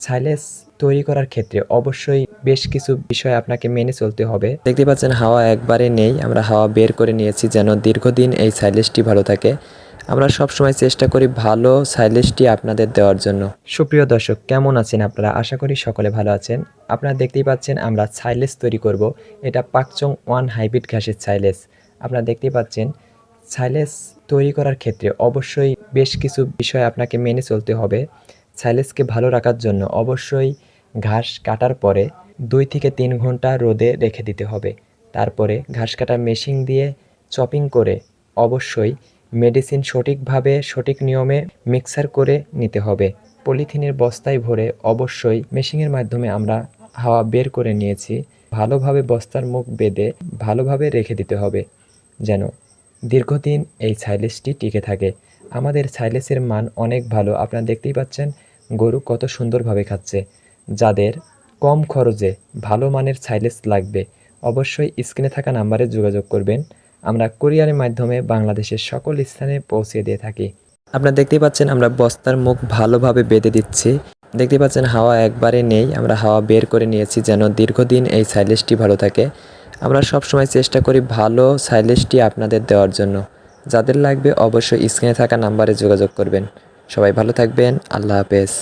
Silage তৈরি করার ক্ষেত্রে অবশ্যই বেশ কিছু বিষয় আপনাকে মেনে চলতে হবে। দেখতে পাচ্ছেন হাওয়া একবারে নেই, আমরা হাওয়া বের করে নিয়েছি যেন দীর্ঘদিন এই সাইলেজটি ভালো থাকে। আমরা সবসময় চেষ্টা করি ভালো সাইলেজটি আপনাদের দেওয়ার জন্য। সুপ্রিয় দর্শক, কেমন আছেন আপনারা? আশা করি সকলে ভালো আছেন। আপনারা দেখতেই পাচ্ছেন আমরা সাইলেজ তৈরি করব। এটা পাকচং 1 হাইব্রিড ঘাসের সাইলেজ। আপনারা দেখতেই পাচ্ছেন সাইলেজ তৈরি করার ক্ষেত্রে অবশ্যই বেশ কিছু বিষয় আপনাকে মেনে চলতে হবে। সাইলেজকে ভালো রাখার জন্য অবশ্যই ঘাস কাটার পরে 2 থেকে 3 ঘন্টা রোদে রেখে দিতে হবে। তারপরে ঘাস কাটার মেশিন দিয়ে চপিং করে অবশ্যই মেডিসিন সঠিকভাবে সঠিক নিয়মে মিক্সার করে নিতে হবে। পলিথিনের বস্তায় ভরে অবশ্যই মেশিনের মাধ্যমে আমরা হাওয়া বের করে নিয়েছি। ভালোভাবে বস্তার মুখ বেঁধে ভালোভাবে রেখে দিতে হবে যেন দীর্ঘদিন এই সাইলেজটি টিকে থাকে। আমাদের সাইলেজের মান অনেক ভালো। আপনারা দেখতেই পাচ্ছেন গরু কত সুন্দরভাবে খাচ্ছে। যাদের কম খরচে ভালো মানের সাইলেজ লাগবে অবশ্যই স্ক্রিনে থাকা নাম্বারে যোগাযোগ করবেন। আমরা কুরিয়ারের মাধ্যমে বাংলাদেশের সকল স্থানে পৌঁছে দিয়ে থাকি। আপনারা দেখতেই পাচ্ছেন আমরা বস্তার মুখ ভালোভাবে বেঁধে দিচ্ছি। দেখতে পাচ্ছেন হাওয়া একবারে নেই, আমরা হাওয়া বের করে নিয়েছি যেন দীর্ঘদিন এই সাইলেজটি ভালো থাকে। আমরা সবসময় চেষ্টা করি ভালো সাইলেজটি আপনাদের দেওয়ার জন্য। যাদের লাগবে অবশ্যই স্ক্রিনে থাকা নাম্বারে যোগাযোগ করবেন। সবাই ভালো থাকবেন। আল্লাহ হাফেজ।